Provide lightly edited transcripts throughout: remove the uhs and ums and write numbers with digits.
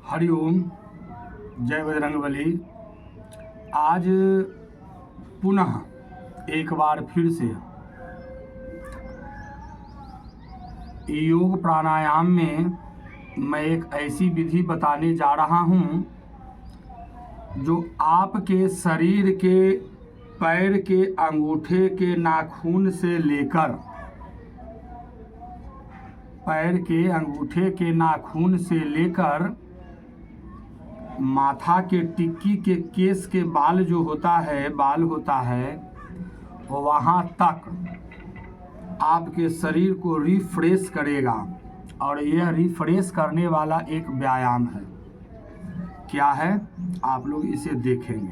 हरिओम। जय बजरंगबली। आज पुनः एक बार फिर से योग प्राणायाम में मैं एक ऐसी विधि बताने जा रहा हूँ जो आपके शरीर के पैर के अंगूठे के नाखून से लेकर माथा के टिक्की के केस के बाल होता है वहाँ तक आपके शरीर को रिफ्रेश करेगा। और यह रिफ्रेश करने वाला एक व्यायाम है। क्या है, आप लोग इसे देखेंगे।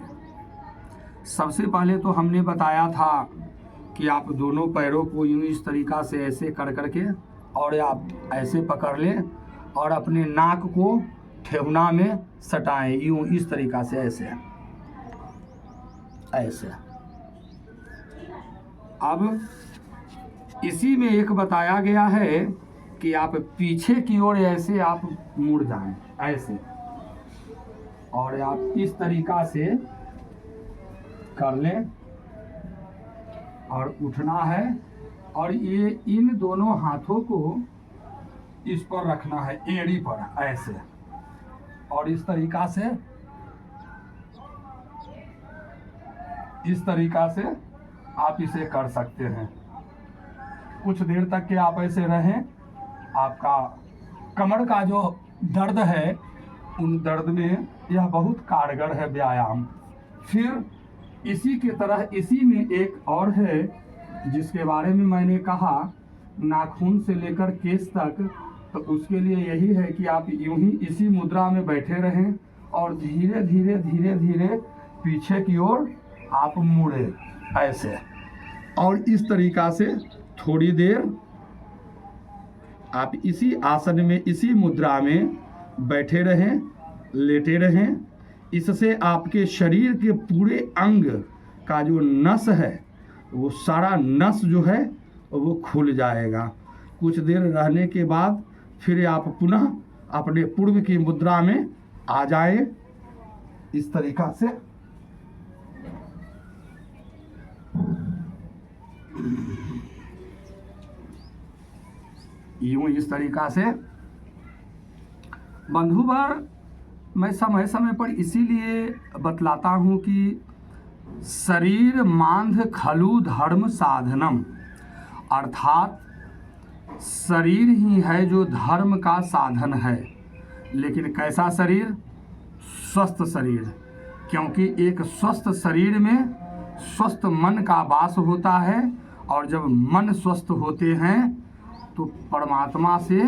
सबसे पहले तो हमने बताया था कि आप दोनों पैरों को यूँ इस तरीक़ा से ऐसे कर करके और आप ऐसे पकड़ लें और अपने नाक को ठेहुना में सटाएं, यूँ इस तरीक़ा से ऐसे। अब इसी में एक बताया गया है कि आप पीछे की ओर ऐसे आप मुड़ जाएं ऐसे, और आप इस तरीक़ा से कर लें और उठना है। और ये इन दोनों हाथों को इस पर रखना है, एड़ी पर ऐसे, और इस तरीक़ा से आप इसे कर सकते हैं। कुछ देर तक के आप ऐसे रहें। आपका कमर का जो दर्द है, उन दर्द में यह बहुत कारगर है व्यायाम। फिर इसी की तरह इसी में एक और है जिसके बारे में मैंने कहा, नाखून से लेकर केस तक। तो उसके लिए यही है कि आप यूं ही इसी मुद्रा में बैठे रहें और धीरे धीरे पीछे की ओर आप मुड़े ऐसे, और इस तरीक़ा से थोड़ी देर आप इसी आसन में, इसी मुद्रा में बैठे रहें, लेटे रहें। इससे आपके शरीर के पूरे अंग का जो नस है, वो सारा नस जो है वो खुल जाएगा। कुछ देर रहने के बाद फिर आप पुनः अपने पूर्व की मुद्रा में आ जाएं, इस तरीक़ा से। यूँ इस तरीक़ा से। बंधुवर, मैं समय समय पर इसीलिए बतलाता हूँ कि शरीर मांध खलु धर्म साधनम, अर्थात शरीर ही है जो धर्म का साधन है। लेकिन कैसा शरीर? स्वस्थ शरीर। क्योंकि एक स्वस्थ शरीर में स्वस्थ मन का वास होता है, और जब मन स्वस्थ होते हैं तो परमात्मा से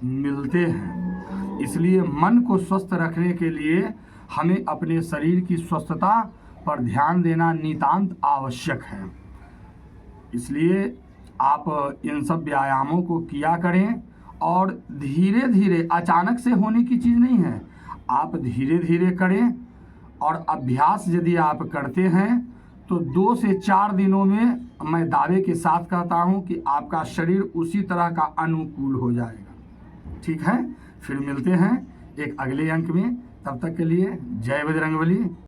मिलते हैं। इसलिए मन को स्वस्थ रखने के लिए हमें अपने शरीर की स्वस्थता पर ध्यान देना नितांत आवश्यक है। इसलिए आप इन सब व्यायामों को किया करें, और धीरे धीरे, अचानक से होने की चीज़ नहीं है। आप धीरे धीरे करें, और अभ्यास यदि आप करते हैं तो 2 से 4 दिनों में मैं दावे के साथ कहता हूं कि आपका शरीर उसी तरह का अनुकूल हो जाएगा। ठीक है, फिर मिलते हैं एक अगले अंक में। तब तक के लिए जय बजरंगबली।